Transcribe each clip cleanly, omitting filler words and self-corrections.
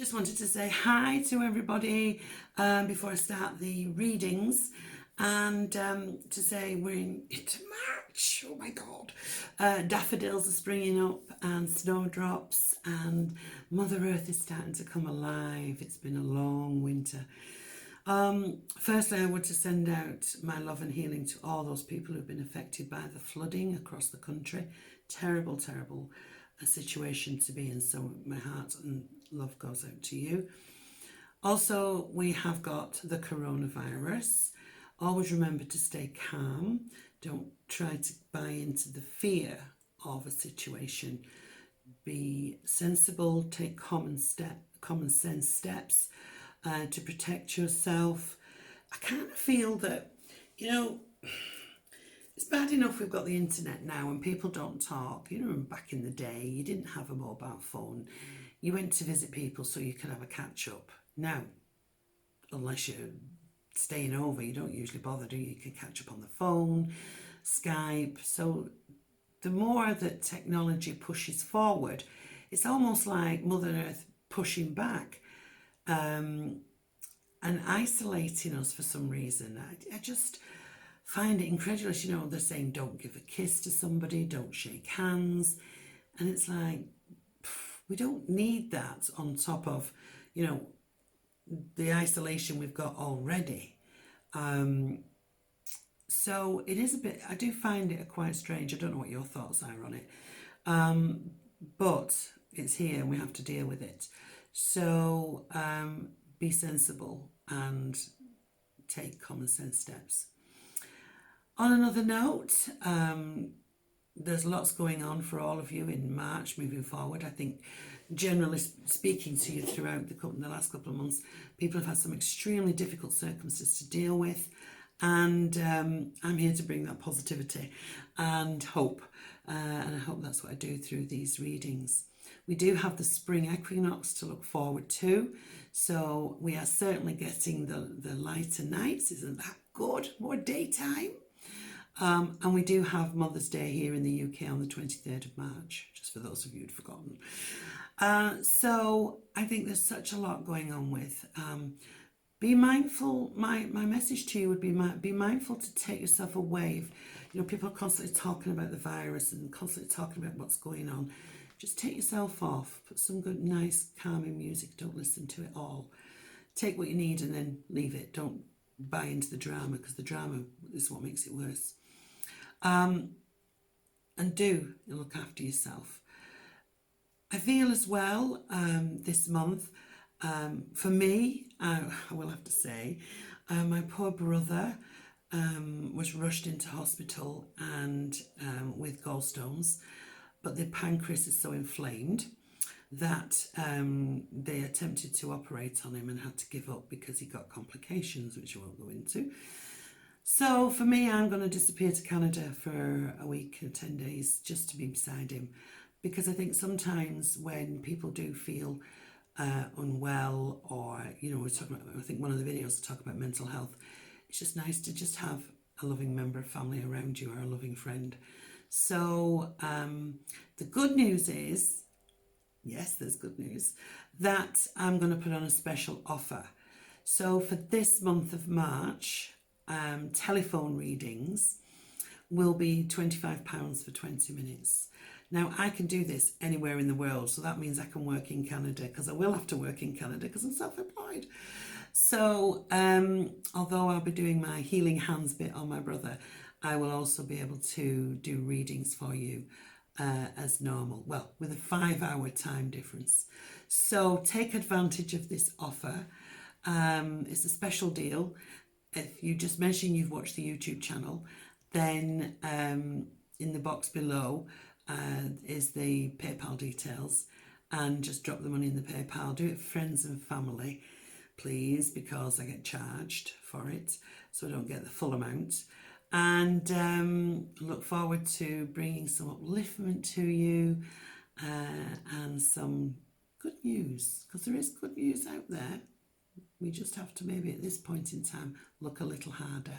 Just wanted to say hi to everybody before I start the readings, and to say we're into March. Oh my God. Daffodils are springing up and snowdrops, and Mother Earth is starting to come alive. It's been a long winter. Firstly, I want to send out my love and healing to all those people who've been affected by the flooding across the country. Terrible, terrible situation to be in. So my heart and love goes out to you. Also, we have got the coronavirus. Always remember to stay calm. Don't try to buy into the fear of a situation. Be sensible. Take common sense steps to protect yourself. I kind of feel that, it's bad enough we've got the internet now and people don't talk. Back in the day, you didn't have a mobile phone. You went to visit people so you could have a catch up. Now, unless you're staying over, you don't usually bother, do you? You can catch up on the phone, Skype. So the more that technology pushes forward, it's almost like Mother Earth pushing back and isolating us for some reason. I just find it incredulous. They're saying don't give a kiss to somebody, don't shake hands, and it's like, we don't need that on top of the isolation we've got already. So it is a bit, I do find it quite strange. I don't know what your thoughts are on it, but it's here and we have to deal with it. So be sensible and take common sense steps. On another note, there's lots going on for all of you in March moving forward. I think, generally speaking to you throughout the last couple of months, people have had some extremely difficult circumstances to deal with, and I'm here to bring that positivity and hope, and I hope that's what I do through these readings. We do have the spring equinox to look forward to, so we are certainly getting the lighter nights. Isn't that good? More daytime. And we do have Mother's Day here in the UK on the 23rd of March, just for those of you who'd forgotten. So I think there's such a lot going on with. Be mindful. My message to you would be mindful to take yourself away. People are constantly talking about the virus and constantly talking about what's going on. Just take yourself off. Put some good, nice, calming music. Don't listen to it all. Take what you need and then leave it. Don't buy into the drama, because the drama is what makes it worse. And do look after yourself. I feel as well this month, for me, I will have to say, my poor brother was rushed into hospital and with gallstones, but the pancreas is so inflamed that they attempted to operate on him and had to give up because he got complications, which I won't go into. So for me, I'm going to disappear to Canada for a week or 10 days just to be beside him, because I think sometimes when people do feel unwell, or we're talking about, I think one of the videos talk about mental health, it's just nice to just have a loving member of family around you, or a loving friend. So the good news is, yes, there's good news, that I'm going to put on a special offer. So for this month of March, telephone readings will be £25 for 20 minutes. Now, I can do this anywhere in the world, so that means I can work in Canada, because I will have to work in Canada because I'm self-employed. So although I'll be doing my healing hands bit on my brother, I will also be able to do readings for you as normal, well, with a 5-hour time difference. So take advantage of this offer. It's a special deal. If you just mention you've watched the YouTube channel, then in the box below is the PayPal details, and just drop the money in the PayPal. Do it for friends and family, please, because I get charged for it, so I don't get the full amount. And look forward to bringing some upliftment to you and some good news, because there is good news out there. We just have to maybe at this point in time look a little harder.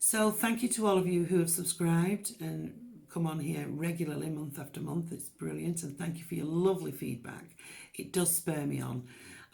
So thank you to all of you who have subscribed and come on here regularly, month after month. It's brilliant, and thank you for your lovely feedback. It does spur me on.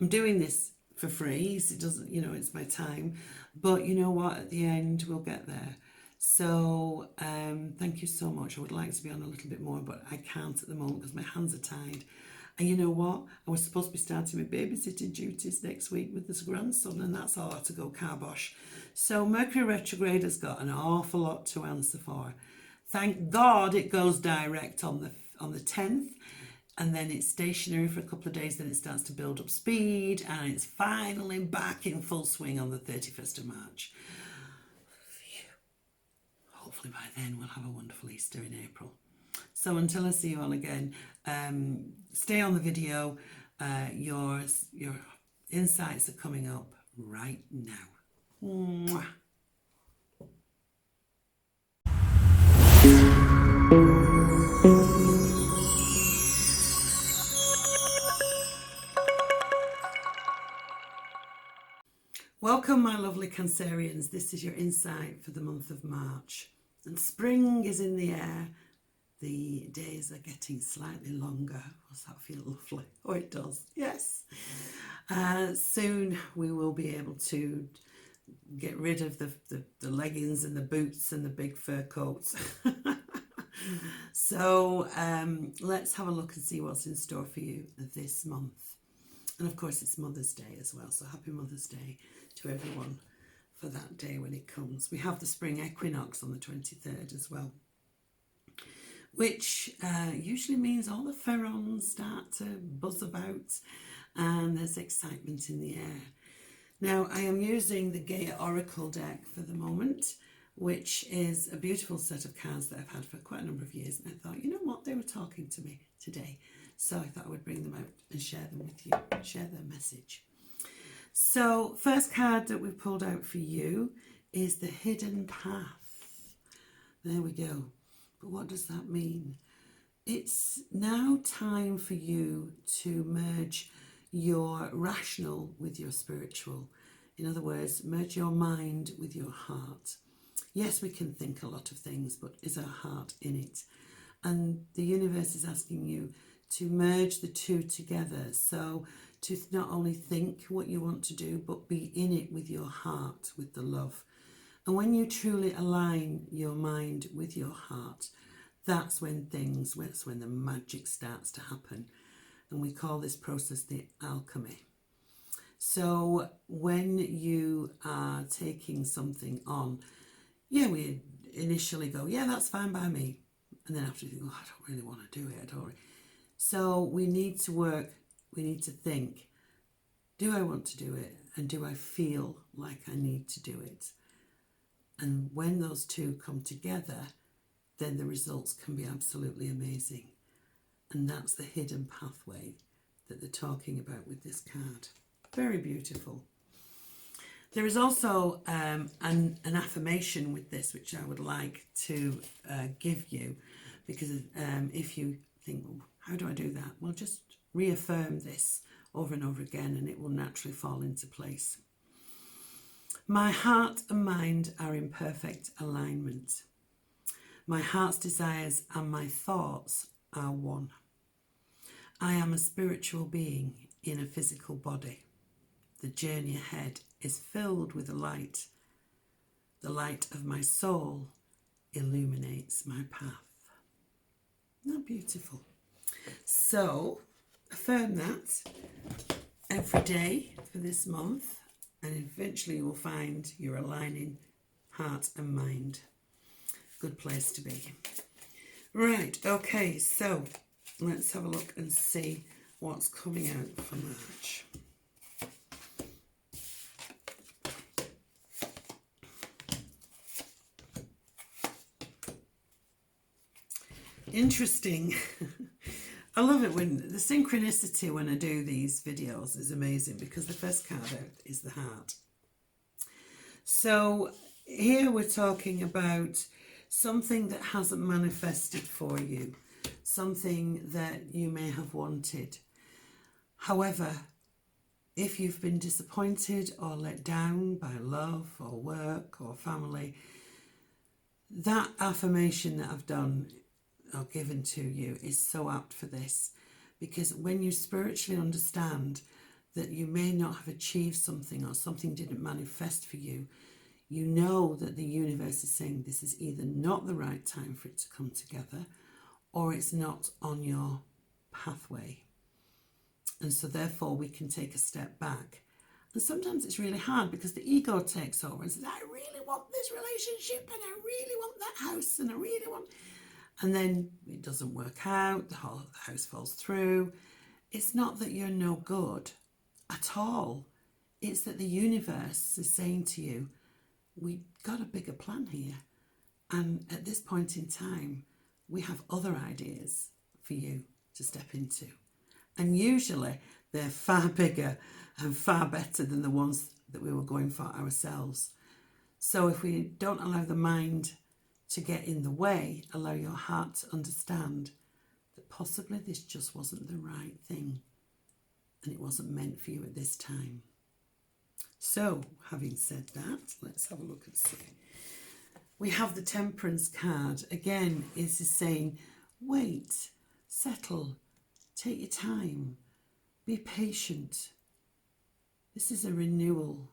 I'm doing this for free, so it doesn't, you know, it's my time, but you know what, at the end we'll get there. So thank you so much. I would like to be on a little bit more, but I can't at the moment because my hands are tied. And you know what, I was supposed to be starting my babysitting duties next week with this grandson, and that's all had to go carbosh. So Mercury retrograde has got an awful lot to answer for. Thank God it goes direct on the 10th, and then it's stationary for a couple of days, then it starts to build up speed, and it's finally back in full swing on the 31st of March. Hopefully by then we'll have a wonderful Easter in April. So until I see you all again, stay on the video. Your insights are coming up right now. Mwah. Welcome, my lovely Cancerians. This is your insight for the month of March. And spring is in the air. The days are getting slightly longer. Does that feel lovely? Oh, it does. Yes. Soon we will be able to get rid of the leggings and the boots and the big fur coats. So let's have a look and see what's in store for you this month. And of course it's Mother's Day as well, so happy Mother's Day to everyone for that day when it comes. We have the spring equinox on the 23rd as well, which usually means all the pharaohs start to buzz about and there's excitement in the air. Now, I am using the Gaia Oracle deck for the moment, which is a beautiful set of cards that I've had for quite a number of years. And I thought, you know what, they were talking to me today. So I thought I would bring them out and share them with you, share their message. So first card that we've pulled out for you is the Hidden Path. There we go. But what does that mean? It's now time for you to merge your rational with your spiritual. In other words, merge your mind with your heart. Yes, we can think a lot of things, but is our heart in it? And the universe is asking you to merge the two together. So to not only think what you want to do, but be in it with your heart, with the love. And when you truly align your mind with your heart, that's when the magic starts to happen. And we call this process the alchemy. So when you are taking something on, yeah, we initially go, yeah, that's fine by me. And then after you think, oh, I don't really want to do it, So we need to work, we need to think, do I want to do it? And do I feel like I need to do it? And when those two come together, then the results can be absolutely amazing. And that's the hidden pathway that they're talking about with this card. Very beautiful. There is also an affirmation with this, which I would like to give you, because if you think, well, how do I do that? Well, just reaffirm this over and over again and it will naturally fall into place. My heart and mind are in perfect alignment. My heart's desires and my thoughts are one. I am a spiritual being in a physical body. The journey ahead is filled with light. The light of my soul illuminates my path. Isn't that beautiful? So, affirm that every day for this month, and eventually you will find you're aligning heart and mind. Good place to be. Right, okay, so let's have a look and see what's coming out for March. Interesting. I love it when the synchronicity when I do these videos is amazing, because the first card out is the heart. So here we're talking about something that hasn't manifested for you, something that you may have wanted. However, if you've been disappointed or let down by love or work or family, that affirmation that I've done or given to you is so apt for this, because when you spiritually understand that you may not have achieved something or something didn't manifest for you, you know that the universe is saying this is either not the right time for it to come together, or it's not on your pathway. And so therefore we can take a step back. And sometimes it's really hard because the ego takes over and says, I really want this relationship and I really want that house and I really want... And then it doesn't work out, the whole house falls through. It's not that you're no good at all. It's that the universe is saying to you, we've got a bigger plan here. And at this point in time, we have other ideas for you to step into. And usually they're far bigger and far better than the ones that we were going for ourselves. So if we don't allow the mind to get in the way, allow your heart to understand that possibly this just wasn't the right thing and it wasn't meant for you at this time. So, having said that, let's have a look and see. We have the Temperance card. Again, this is saying, wait, settle, take your time, be patient. This is a renewal.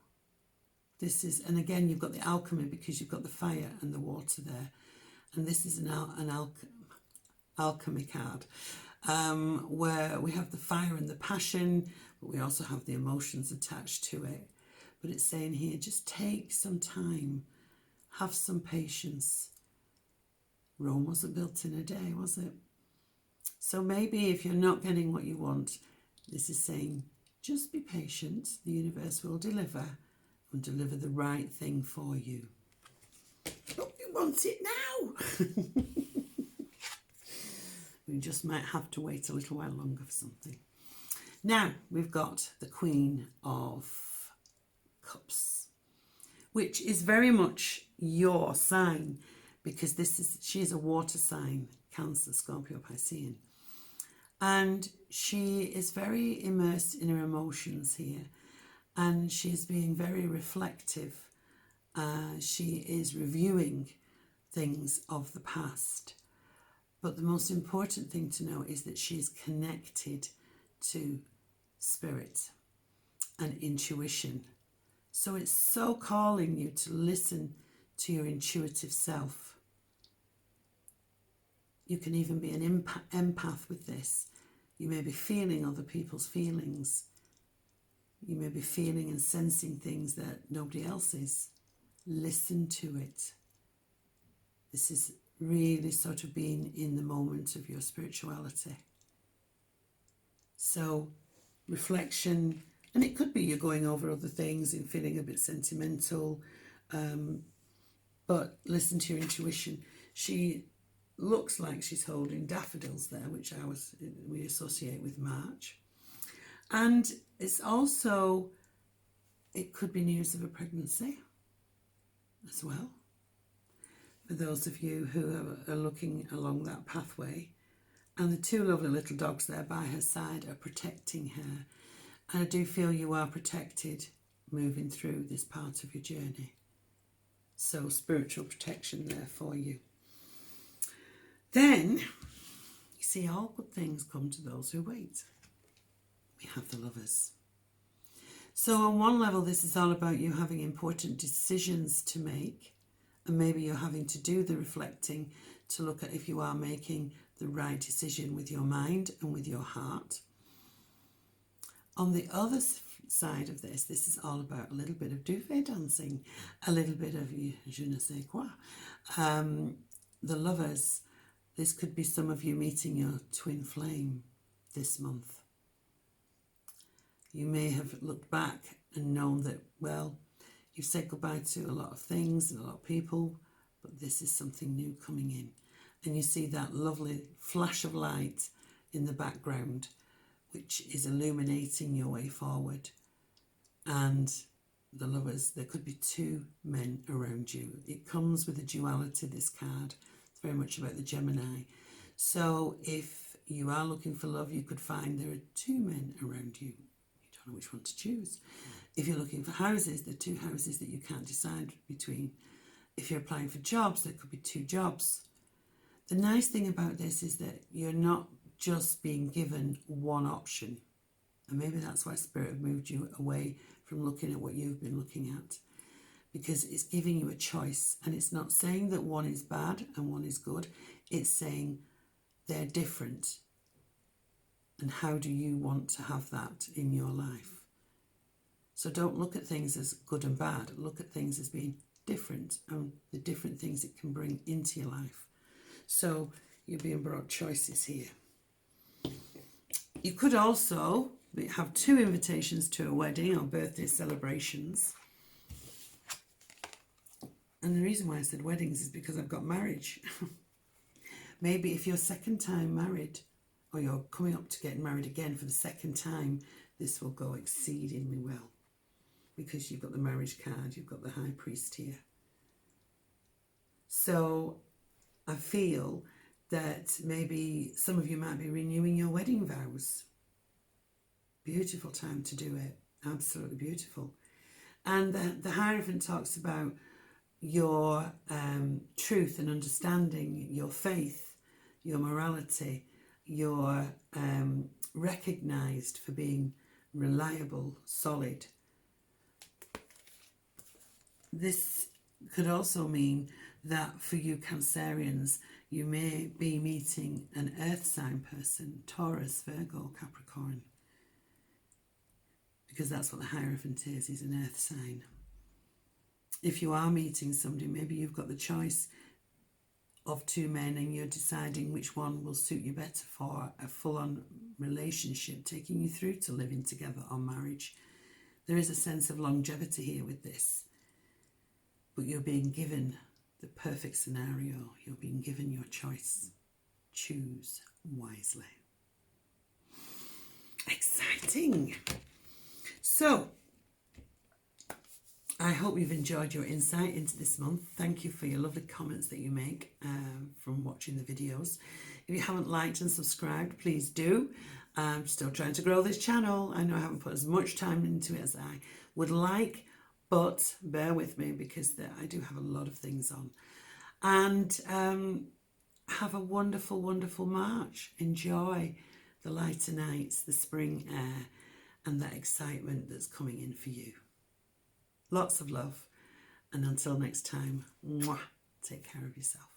This is, and again, you've got the alchemy because you've got the fire and the water there. And this is an alchemy card where we have the fire and the passion, but we also have the emotions attached to it. But it's saying here, just take some time, have some patience. Rome wasn't built in a day, was it? So maybe if you're not getting what you want, this is saying, just be patient. The universe will deliver and deliver the right thing for you. Oh, you want it now. We just might have to wait a little while longer for something. Now we've got the Queen of Cups, which is very much your sign, because she is a water sign, Cancer, Scorpio, Piscean. And she is very immersed in her emotions here. And she's being very reflective. She is reviewing things of the past. But the most important thing to know is that she is connected to spirit and intuition. So it's so calling you to listen to your intuitive self. You can even be an empath with this. You may be feeling other people's feelings. You may be feeling and sensing things that nobody else is. Listen to it. This is really sort of being in the moment of your spirituality. So reflection, and it could be you're going over other things and feeling a bit sentimental, but listen to your intuition. She looks like she's holding daffodils there, which we associate with March. And it's also, it could be news of a pregnancy as well. For those of you who are looking along that pathway. And the two lovely little dogs there by her side are protecting her. And I do feel you are protected moving through this part of your journey. So spiritual protection there for you. Then, you see, all good things come to those who wait. We have the Lovers. So on one level, this is all about you having important decisions to make. And maybe you're having to do the reflecting to look at if you are making the right decision with your mind and with your heart. On the other side of this is all about a little bit of duvet dancing, a little bit of je ne sais quoi. The Lovers, this could be some of you meeting your twin flame this month. You may have looked back and known that, well, you've said goodbye to a lot of things and a lot of people, but this is something new coming in. And you see that lovely flash of light in the background, which is illuminating your way forward. And the Lovers, there could be two men around you. It comes with a duality, this card. It's very much about the Gemini. So if you are looking for love, you could find there are two men around you. You don't know which one to choose. If you're looking for houses, there are two houses that you can't decide between. If you're applying for jobs, there could be two jobs. The nice thing about this is that you're not just being given one option. And maybe that's why Spirit have moved you away from looking at what you've been looking at. Because it's giving you a choice. And it's not saying that one is bad and one is good. It's saying they're different. And how do you want to have that in your life? So don't look at things as good and bad. Look at things as being different and the different things it can bring into your life. So you're being brought choices here. You could also have 2 invitations to a wedding or birthday celebrations. And the reason why I said weddings is because I've got marriage. Maybe if you're second time married, or you're coming up to getting married again for the second time, this will go exceedingly well. Because you've got the marriage card, you've got the high priest here. So I feel that maybe some of you might be renewing your wedding vows. Beautiful time to do it. Absolutely beautiful. And the Hierophant talks about your truth and understanding, your faith, your morality, you're recognised for being reliable, solid. This could also mean that for you Cancerians, you may be meeting an earth sign person, Taurus, Virgo, Capricorn. Because that's what the Hierophant is, he's an earth sign. If you are meeting somebody, maybe you've got the choice of 2 men and you're deciding which one will suit you better for a full-on relationship, taking you through to living together or marriage. There is a sense of longevity here with this. But you're being given the perfect scenario. You're being given your choice. Choose wisely. Exciting. So, I hope you've enjoyed your insight into this month. Thank you for your lovely comments that you make from watching the videos. If you haven't liked and subscribed, please do. I'm still trying to grow this channel. I know I haven't put as much time into it as I would like, but bear with me because I do have a lot of things on. And have a wonderful, wonderful March. Enjoy the lighter nights, the spring air, and that excitement that's coming in for you. Lots of love. And until next time, mwah, take care of yourself.